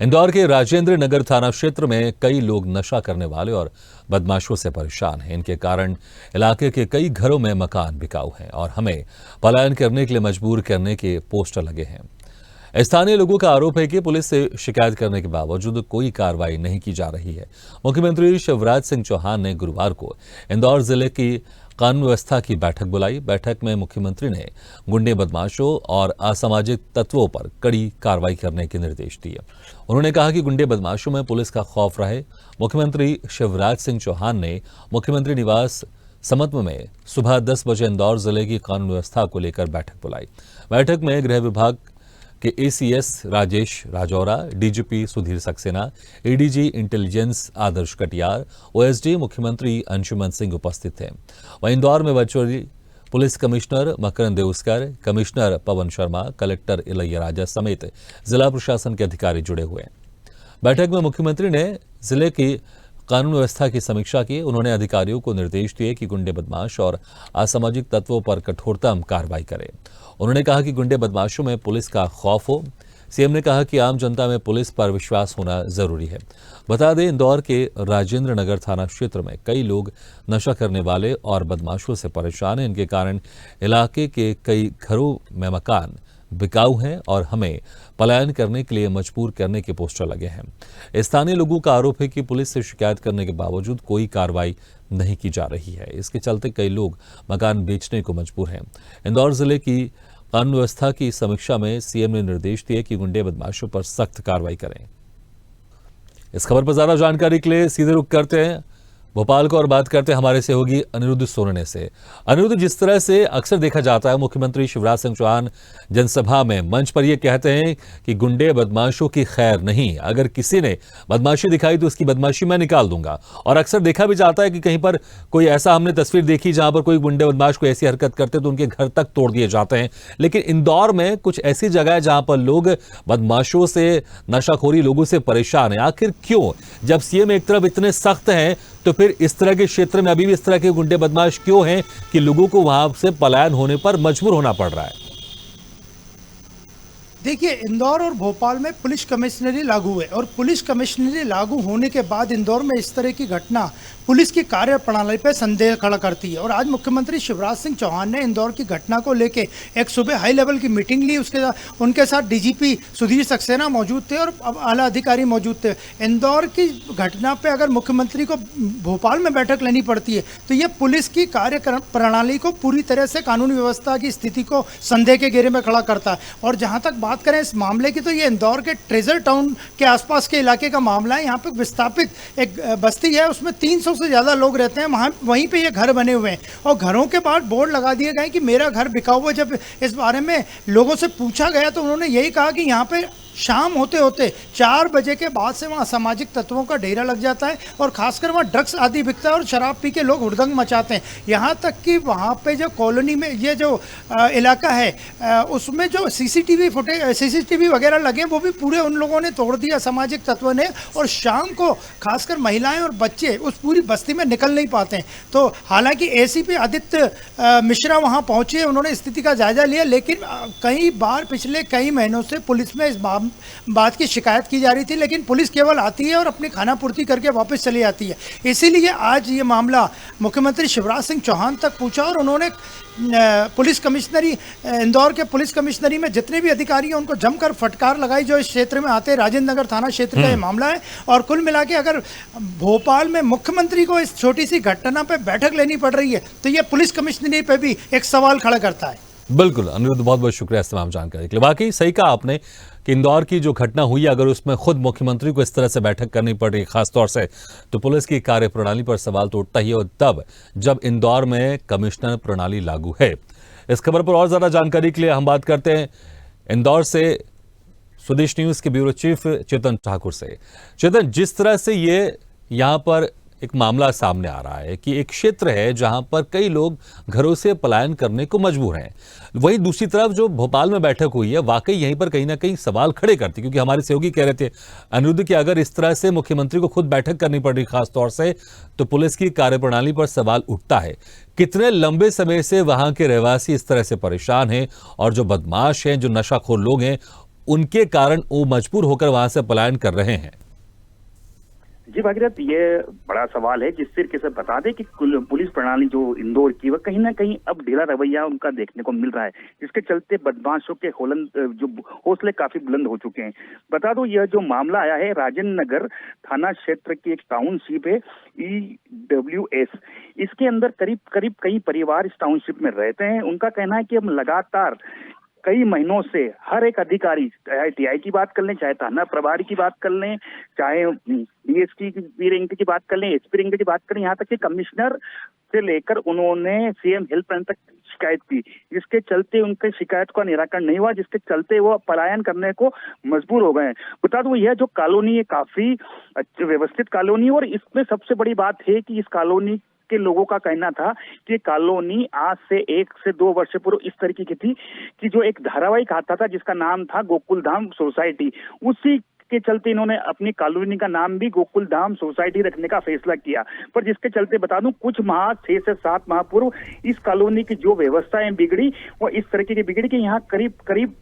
इंदौर के राजेंद्र नगर थाना क्षेत्र में कई लोग नशा करने वाले और बदमाशों से परेशान हैं। इनके कारण इलाके के कई घरों में मकान बिकाऊ हैं और हमें पलायन करने के लिए मजबूर करने के पोस्टर लगे हैं। स्थानीय लोगों का आरोप है कि पुलिस से शिकायत करने के बावजूद कोई कार्रवाई नहीं की जा रही है। मुख्यमंत्री शिवराज सिंह चौहान ने गुरुवार को इंदौर जिले की कानून व्यवस्था की बैठक बुलाई। बैठक में मुख्यमंत्री ने गुंडे बदमाशों और असामाजिक तत्वों पर कड़ी कार्रवाई करने के निर्देश दिए। उन्होंने कहा कि गुंडे बदमाशों में पुलिस का खौफ रहे। मुख्यमंत्री शिवराज सिंह चौहान ने मुख्यमंत्री निवास समत्व में सुबह 10 बजे इंदौर जिले की कानून व्यवस्था को लेकर बैठक बुलाई। बैठक में गृह विभाग के ACS Rajesh Rajora, DGP Sudhir Saxena, ADG intelligence Adarsh Katiyar, OSD मुख्यमंत्री अंशुमन सिंह उपस्थित थे। वहीं इंदौर में virtually police commissioner Makrand Deouskar, commissioner Pawan Sharma, collector Ilaiya Raja समेत जिला प्रशासन के अधिकारी जुड़े हुए। बैठक में मुख्यमंत्री ने जिले की कानून व्यवस्था की समीक्षा की। उन्होंने अधिकारियों को निर्देश दिए कि गुंडे बदमाश और असामाजिक तत्वों पर कठोरतम कार्रवाई करें। उन्होंने कहा कि गुंडे बदमाशों में पुलिस का खौफ हो। सीएम ने कहा कि आम जनता में पुलिस पर विश्वास होना जरूरी है। बता दें, इंदौर के राजेंद्र नगर थाना क्षेत्र में कई लोग नशा करने वाले और बदमाशों से परेशान हैं। इनके कारण इलाके के कई घरों में मकान बिकाऊ हैं और हमें पलायन करने के लिए मजबूर करने के पोस्टर लगे हैं। स्थानीय लोगों का आरोप है कि पुलिस से शिकायत करने के बावजूद कोई कार्रवाई नहीं की जा रही है। इसके चलते कई लोग मकान बेचने को मजबूर हैं। इंदौर जिले की कानून व्यवस्था की समीक्षा में सीएम ने निर्देश दिए कि गुंडे बदमाशों पर सख्त कार्रवाई करें। इस खबर पर ज्यादा जानकारी के लिए सीधे रुख करते हैं भोपाल को और बात करते हैं हमारे सहयोगी अनिरुद्ध सोनने से। अनिरुद्ध, जिस तरह से अक्सर देखा जाता है, मुख्यमंत्री शिवराज सिंह चौहान जनसभा में मंच पर यह कहते हैं कि गुंडे बदमाशों की खैर नहीं, अगर किसी ने बदमाशी दिखाई तो उसकी बदमाशी मैं निकाल दूंगा। और अक्सर देखा भी जाता है कि कहीं पर कोई ऐसा हमने तस्वीर देखी जहां पर कोई गुंडे बदमाश को ऐसी हरकत करते तो उनके घर तक तोड़ दिए जाते हैं। लेकिन इंदौर में कुछ ऐसी जगह है जहां पर लोग बदमाशों से, नशाखोरी लोगों से परेशान है। आखिर क्यों? जब सीएम एक तरफ इतने सख्त हैं तो फिर इस तरह के क्षेत्र में अभी भी इस तरह के गुंडे बदमाश क्यों हैं कि लोगों को वहां से पलायन होने पर मजबूर होना पड़ रहा है? देखिए, इंदौर और भोपाल में पुलिस कमिश्नरी लागू है और पुलिस कमिश्नरी लागू होने के बाद इंदौर में इस तरह की घटना पुलिस की कार्यप्रणाली पर संदेह खड़ा करती है। और आज मुख्यमंत्री शिवराज सिंह चौहान ने इंदौर की घटना को लेकर एक सुबह हाई लेवल की मीटिंग ली। उनके साथ डीजीपी सुधीर सक्सेना मौजूद थे और आला अधिकारी मौजूद थे। इंदौर की घटना पे अगर मुख्यमंत्री को भोपाल में बैठक लेनी पड़ती है तो ये पुलिस की कार्य प्रणाली को पूरी तरह से कानून व्यवस्था की स्थिति को संदेह के घेरे में खड़ा करता है। और जहाँ तक बात करें इस मामले की, तो ये इंदौर के ट्रेजर टाउन के आसपास के इलाके का मामला है। यहाँ पे विस्थापित एक बस्ती है, उसमें 300 से ज़्यादा लोग रहते हैं। वहीं पे ये घर बने हुए हैं और घरों के बाहर बोर्ड लगा दिए गए कि मेरा घर बिका हुआ। जब इस बारे में लोगों से पूछा गया तो उन्होंने यही कहा कि यहाँ पे शाम होते होते 4 बजे के बाद से वहाँ असामाजिक तत्वों का डेरा लग जाता है और खासकर वहाँ ड्रग्स आदि बिकता है और शराब पी के लोग हुड़दंग मचाते हैं। यहाँ तक कि वहाँ पे जो कॉलोनी में ये जो इलाका है उसमें जो सीसीटीवी वगैरह लगे वो भी पूरे उन लोगों ने तोड़ दिया, असामाजिक तत्वों ने। और शाम को खासकर महिलाएं और बच्चे उस पूरी बस्ती में निकल नहीं पाते हैं। तो हालांकि एसीपी आदित्य मिश्रा वहाँ पहुँचे, उन्होंने स्थिति का जायजा लिया, लेकिन कई बार पिछले कई महीनों से पुलिस में इस बात की शिकायत की जा रही थी, लेकिन पुलिस केवल आती है और अपनी खानापूर्ति करके वापस चली जाती है। इसीलिए आज ये मामला मुख्यमंत्री शिवराज सिंह चौहान तक पूछा और उन्होंने पुलिस कमिश्नरी, इंदौर के पुलिस कमिश्नरी में जितने भी अधिकारी हैं उनको जमकर फटकार लगाई जो इस क्षेत्र में आते हैं। राजेंद्र नगर थाना क्षेत्र का ये मामला है। और कुल मिला के अगर भोपाल में मुख्यमंत्री को इस छोटी सी घटना पर बैठक लेनी पड़ रही है तो ये पुलिस कमिश्नरी पर भी एक सवाल खड़ा करता है। बिल्कुल अनिरुद्ध, बहुत बहुत शुक्रिया इस तमाम जानकारी के लिए। वाकई सही कहा आपने कि इंदौर की जो घटना हुई, अगर उसमें खुद मुख्यमंत्री को इस तरह से बैठक करनी पड़ रही खासतौर से, तो पुलिस की कार्यप्रणाली पर सवाल तो उठता ही है, और तब जब इंदौर में कमिश्नर प्रणाली लागू है। इस खबर पर और ज्यादा जानकारी के लिए हम बात करते हैं इंदौर से स्वदेश न्यूज के ब्यूरो चीफ चेतन ठाकुर से। चेतन, जिस तरह से ये यहाँ पर एक मामला सामने आ रहा है कि एक क्षेत्र है जहां पर कई लोग घरों से पलायन करने को मजबूर हैं, वहीं दूसरी तरफ जो भोपाल में बैठक हुई है वाकई यहीं पर कहीं ना कहीं सवाल खड़े करती, क्योंकि हमारे सहयोगी कह रहे थे अनिरुद्ध कि अगर इस तरह से मुख्यमंत्री को खुद बैठक करनी पड़ रही खासतौर से, तो पुलिस की कार्यप्रणाली पर सवाल उठता है। कितने लंबे समय से वहां के रहवासी इस तरह से परेशान हैं और जो बदमाश हैं, जो नशाखोर लोग हैं, उनके कारण वो मजबूर होकर वहां से पलायन कर रहे हैं? जी भागीरथ, ये बड़ा सवाल है। जिस तरीके से बता दें कि पुलिस प्रणाली जो इंदौर की, वह कहीं ना कहीं अब ढीला रवैया उनका देखने को मिल रहा है, जिसके चलते बदमाशों के जो हौसले काफी बुलंद हो चुके हैं। बता दो, यह जो मामला आया है राजेंद्र नगर थाना क्षेत्र की एक टाउनशिप है EWS। इसके अंदर करीब करीब कई परिवार इस टाउनशिप में रहते हैं। उनका कहना है कि हम लगातार कई महीनों से हर एक अधिकारी, चाहे TI की बात कर लें, चाहे थाना प्रभारी की बात कर लें, चाहे DSP रैंक की बात कर लें, SP रैंक की बात करें, यहाँ तक कि कमिश्नर से लेकर उन्होंने CM हेल्पलाइन तक शिकायत की, जिसके चलते उनके शिकायत का निराकरण नहीं हुआ, जिसके चलते वो पलायन करने को मजबूर हो गए हैं। बता दूं, यह जो कॉलोनी है काफी व्यवस्थित कॉलोनी, और इसमें सबसे बड़ी बात है कि इस कॉलोनी के लोगों का कहना था कि कॉलोनी आज से 1 से 2 वर्ष पूर्व इस तरीके की थी कि जो एक धारावाहिक आता था जिसका नाम था गोकुल धाम सोसाइटी, उसी के चलते इन्होंने अपनी कॉलोनी का नाम भी गोकुल धाम सोसाइटी रखने का फैसला किया। पर जिसके चलते बता दूं, कुछ माह 6 से 7 माह पूर्व इस कॉलोनी की जो व्यवस्थाएं बिगड़ी वो इस तरीके की बिगड़ी कि यहाँ करीब करीब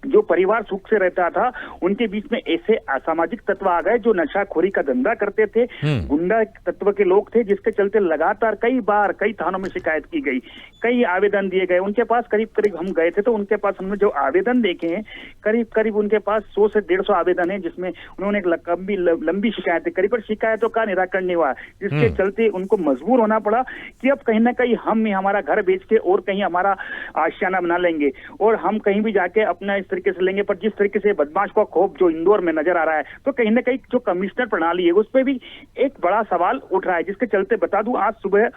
जो परिवार सुख से रहता था उनके बीच में ऐसे असामाजिक तत्व आ गए जो नशाखोरी का धंधा करते थे, गुंडा तत्व के लोग थे, जिसके चलते लगातार कई बार कई थानों में शिकायत की गई, कई आवेदन दिए गए उनके पास। करीब करीब हम गए थे तो उनके पास हमने जो आवेदन देखे हैं, करीब करीब उनके पास 100 से 150 आवेदन है, जिसमें उन्होंने एक लंबी शिकायतें करी, पर शिकायतों का निराकरण नहीं हुआ, जिसके चलते उनको मजबूर होना पड़ा कि अब कहीं ना कहीं हम हमारा घर बेच के और कहीं हमारा आशियाना बना लेंगे और हम कहीं भी जाके अपना तरीके से लेंगे। पर जिस तरीके से बदमाश का खौफ जो इंदौर में नजर आ रहा है, तो कहीं ना कहीं जो कमिश्नर प्रणाली है उस पर भी एक बड़ा सवाल उठ रहा है, जिसके चलते बता दूं, आज सुबह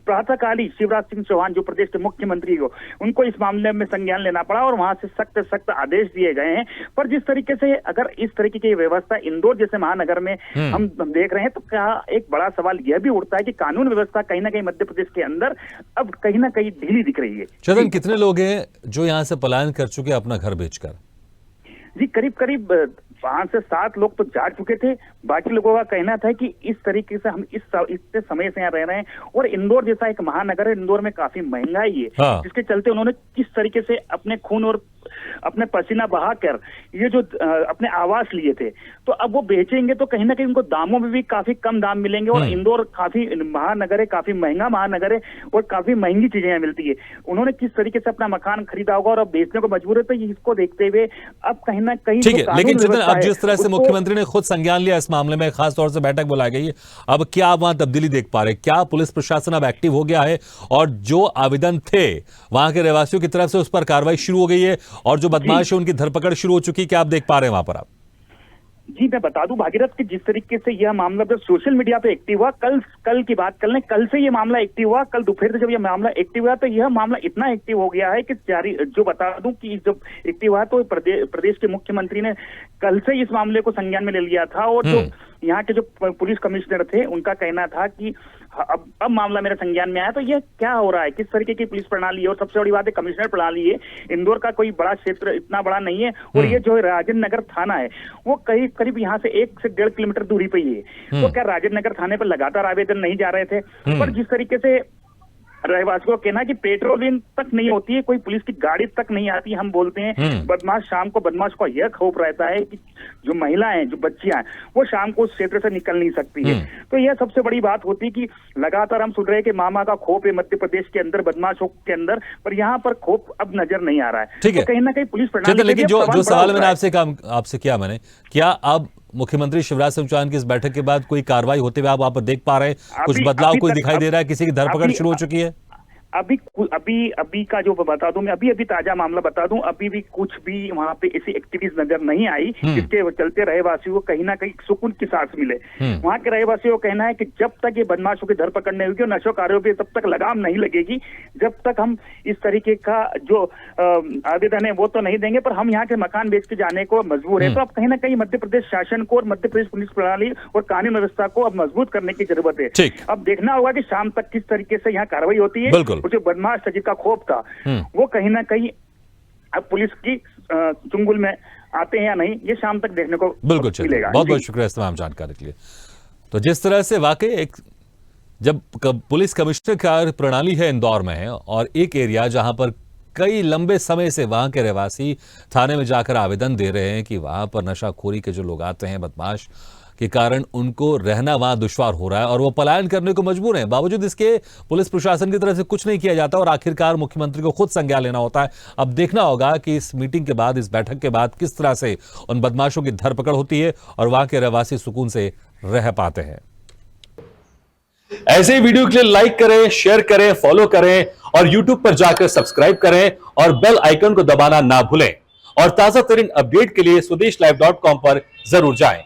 प्रातःकाली शिवराज सिंह चौहान जो प्रदेश के मुख्यमंत्री हो, उनको इस मामले में संज्ञान लेना पड़ा और वहां से सख्त सख्त आदेश दिए गए हैं। पर जिस तरीके से अगर इस तरीके की व्यवस्था इंदौर जैसे महानगर में हम देख रहे हैं, तो क्या एक बड़ा सवाल यह भी उठता है कि कानून व्यवस्था कहीं ना कहीं मध्य प्रदेश के अंदर अब कहीं ना कहीं ढीली दिख रही है। चंदन, कितने लोग हैं जो यहाँ से पलायन कर चुके अपना घर बेचकर? जी करीब करीब 5 से 7 लोग तो जा चुके थे। बाकी लोगों का कहना था कि इस तरीके से हम इतने समय से यहाँ रह रहे हैं और इंदौर जैसा एक महानगर है, इंदौर में काफी महंगाई है, जिसके चलते उन्होंने किस तरीके से अपने खून और अपने पसीना बहाकर ये जो अपने आवास लिए थे, तो अब वो बेचेंगे तो कहीं ना कहीं उनको दामों में भी काफी कम दाम मिलेंगे। और इंदौर काफी महानगर है, काफी महंगा महानगर है और काफी महंगी चीजें यहाँ मिलती है। उन्होंने किस तरीके से अपना मकान खरीदा होगा और अब बेचने को मजबूर है, तो इसको देखते हुए अब कहीं ना कहीं ठीक है। लेकिन चंदन, अब जिस तरह से मुख्यमंत्री ने खुद संज्ञान लिया इस मामले में, खास तौर से बैठक बुलाई गई है, अब क्या आप वहां तब्दीली देख पा रहे हैं? क्या पुलिस प्रशासन अब एक्टिव हो गया है और जो आवेदन थे वहां के रहवासियों की तरफ से उस पर कार्रवाई शुरू हो गई है और जो बदमाश है उनकी धरपकड़ शुरू हो चुकी है? क्या आप देख पा रहे हैं वहां पर आप? जी मैं बता दूं भागीरथ कि जिस तरीके से यह मामला जब सोशल मीडिया पे एक्टिव हुआ, कल की बात कर लें, कल से यह मामला एक्टिव हुआ, कल दोपहर से जब यह मामला एक्टिव हुआ तो यह मामला इतना एक्टिव हो गया है कि जो बता दूं कि जब एक्टिव हुआ तो प्रदेश के मुख्यमंत्री ने कल से इस मामले को संज्ञान में ले लिया था और जो यहाँ के जो पुलिस कमिश्नर थे उनका कहना था कि अब मामला मेरे संज्ञान में आया। तो यह क्या हो रहा है, किस तरीके की पुलिस प्रणाली है? और सबसे बड़ी बात है कमिश्नर प्रणाली है, इंदौर का कोई बड़ा क्षेत्र इतना बड़ा नहीं है और ये जो राजेंद्र नगर थाना है वो करीब यहाँ से 1 से 1.5 किलोमीटर दूरी पे ही है। तो क्या राजेंद्र नगर थाने पर लगातार आवेदन नहीं जा रहे थे? पर जिस तरीके से रहवासियों का कहना है कि पेट्रोलिंग तक नहीं होती है, कोई पुलिस की गाड़ी तक नहीं आती। हम बोलते हैं बदमाश शाम को, बदमाश को यह खौफ रहता है कि जो महिलाएं, जो बच्चियां हैं, वो शाम को उस क्षेत्र से निकल नहीं सकती है। तो यह सबसे बड़ी बात होती है कि लगातार हम सुन रहे हैं कि मामा का खौफ है मध्य प्रदेश के अंदर, बदमाशों के अंदर, पर यहाँ पर खौफ अब नजर नहीं आ रहा है। ठीक है, तो कहीं ना कहीं पुलिस प्रणाली, लेकिन जो सवाल मैंने आपसे किया, क्या अब मुख्यमंत्री शिवराज सिंह चौहान की इस बैठक के बाद कोई कार्रवाई होते हुए आप वहां पर देख पा रहे हैं? कुछ बदलाव कोई दिखाई दे रहा है? किसी की धरपकड़ शुरू हो चुकी है? अभी का जो बता दूं मैं, अभी ताजा मामला बता दूं, अभी भी कुछ भी वहां पे ऐसी एक्टिविटीज नजर नहीं आई जिसके चलते रहवासियों को कहीं ना कहीं सुकून की सांस मिले। वहां के रहवासियों का कहना है कि जब तक ये बदमाशों की धरपकड़ नहीं होगी और नशोकारियों पे तब तक लगाम नहीं लगेगी, जब तक हम इस तरीके का जो आवेदन है वो तो नहीं देंगे, पर हम यहाँ के मकान बेच के जाने को मजबूर है। तो अब कहीं ना कहीं मध्य प्रदेश शासन को और मध्य प्रदेश पुलिस प्रणाली और कानून व्यवस्था को अब मजबूत करने की जरूरत है। अब देखना होगा कि शाम तक किस तरीके से यहाँ कार्रवाई होती है। जो बदमाश था जिसका खौफ था वो कहीं ना कहीं अब पुलिस की चुंगल में आते हैं या नहीं, ये शाम तक देखने को मिलेगा। बहुत बहुत शुक्रिया इस तमाम जानकारी के लिए। तो जिस तरह से वाकई एक जब पुलिस कमिश्नर का प्रणाली है इंदौर में और एक एरिया जहां पर कई लंबे समय से वहां के रहवासी थाने में जाकर आवेदन दे रहे हैं कि वहां पर नशाखोरी के जो लोग आते हैं, बदमाश के कारण उनको रहना वहां दुश्वार हो रहा है और वो पलायन करने को मजबूर हैं। बावजूद इसके पुलिस प्रशासन की तरफ से कुछ नहीं किया जाता और आखिरकार मुख्यमंत्री को खुद संज्ञान लेना होता है। अब देखना होगा कि इस मीटिंग के बाद, इस बैठक के बाद किस तरह से उन बदमाशों की धरपकड़ होती है और वहां के रहवासी सुकून से रह पाते हैं। ऐसे ही वीडियो के लिए लाइक करें, शेयर करें, फॉलो करें और YouTube पर जाकर सब्सक्राइब करें और बेल आइकन को दबाना ना भूलें। और ताजा तरीन अपडेट के लिए स्वदेशलाइव.com पर जरूर जाएं।